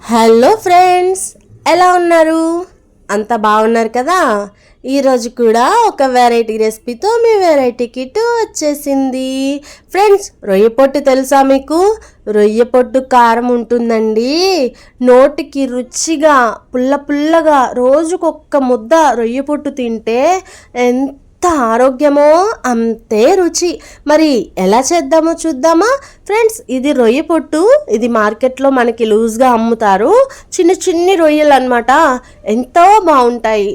Hello friends, ఎలా ఉన్నారు? అంతా బాగున్నారు కదా? ఈరోజు కూడా ఒక వెరైటీ రెసిపీతో మీ వెరైటీ కిట్ వచ్చేసింది. ఫ్రెండ్స్, రొయ్య పొట్టు తెలుసా మీకు? రొయ్య పొట్టు కారం ఉంటుందండి. నోటికి రుచిగా పుల్ల పుల్లగా రోజుకొక్క ముద్ద రొయ్య పొట్టు తింటే ఎంత ఆరోగ్యమో అంతే రుచి. మరి ఎలా చేద్దామో చూద్దామా ఫ్రెండ్స్? ఇది రొయ్య పొట్టు. ఇది మార్కెట్లో మనకి లూజ్గా అమ్ముతారు. చిన్న చిన్ని రొయ్యలు అన్నమాట. ఎంతో బాగుంటాయి.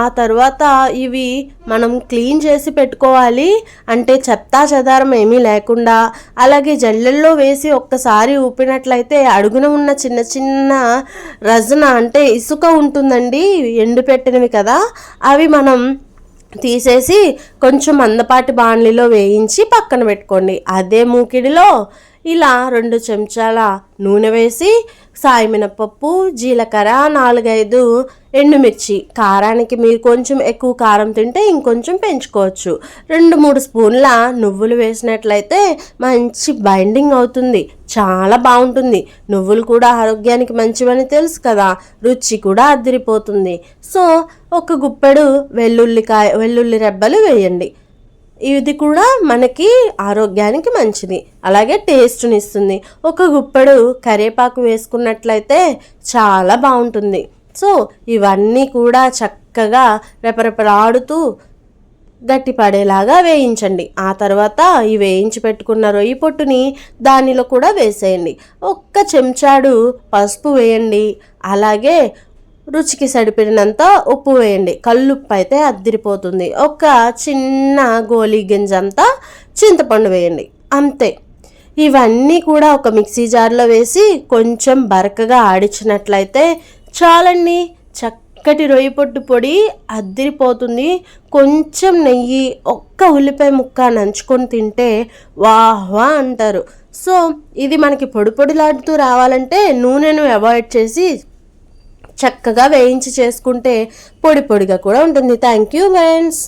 ఆ తర్వాత ఇవి మనం క్లీన్ చేసి పెట్టుకోవాలి. అంటే చెత్తా చెదారం ఏమీ లేకుండా. అలాగే జల్లెల్లో వేసి ఒక్కసారి ఊపినట్లయితే అడుగున ఉన్న చిన్న చిన్న రజన అంటే ఇసుక ఉంటుందండి, ఎండు పెట్టినవి కదా, అవి మనం తీసేసి కొంచెం మందపాటి బాణలిలో వేయించి పక్కన పెట్టుకోండి. అదే మూకిడిలో ఇలా 2 చెంచాల నూనె వేసి సాయమినపప్పు, జీలకర్ర, 4-5 ఎండుమిర్చి, కారానికి మీరు కొంచెం ఎక్కువ కారం తింటే ఇంకొంచెం పెంచుకోవచ్చు. 2-3 స్పూన్ల నువ్వులు వేసినట్లయితే మంచి బైండింగ్ అవుతుంది, చాలా బాగుంటుంది. నువ్వులు కూడా ఆరోగ్యానికి మంచివని తెలుసు కదా, రుచి కూడా అదిరిపోతుంది. సో ఒక గుప్పెడు వెల్లుల్లి రెబ్బలు వేయండి. ఇది కూడా మనకి ఆరోగ్యానికి మంచిది, అలాగే టేస్ట్ని ఇస్తుంది. ఒక గుప్పెడు కరివేపాకు వేసుకున్నట్లయితే చాలా బాగుంటుంది. సో ఇవన్నీ కూడా చక్కగా రెపరెపలాడుతూ గట్టి పడేలాగా వేయించండి. ఆ తర్వాత ఈ వేయించి పెట్టుకున్న రొయ్యి పొట్టుని దానిలో కూడా వేసేయండి. 1 చెంచాడు పసుపు వేయండి. అలాగే రుచికి సరిపడినంత ఉప్పు వేయండి. కల్లుప్పు అయితే అద్దిరిపోతుంది. ఒక చిన్న గోలీ గింజంతా చింతపండు వేయండి. అంతే. ఇవన్నీ కూడా ఒక మిక్సీ జార్లో వేసి కొంచెం బరకగా ఆడించినట్లయితే చాలండి. చక్కటి రొయ్య పొట్టు పొడి అద్దిరిపోతుంది. కొంచెం నెయ్యి, 1 ఉల్లిపాయ ముక్క నంచుకొని తింటే వాహ్ వా అంటారు. సో ఇది మనకి పొడి పొడిలాడుతూ రావాలంటే నూనెను అవాయిడ్ చేసి చక్కగా వేయించి చేసుకుంటే పొడి పొడిగా కూడా ఉంటుంది. Thank you friends.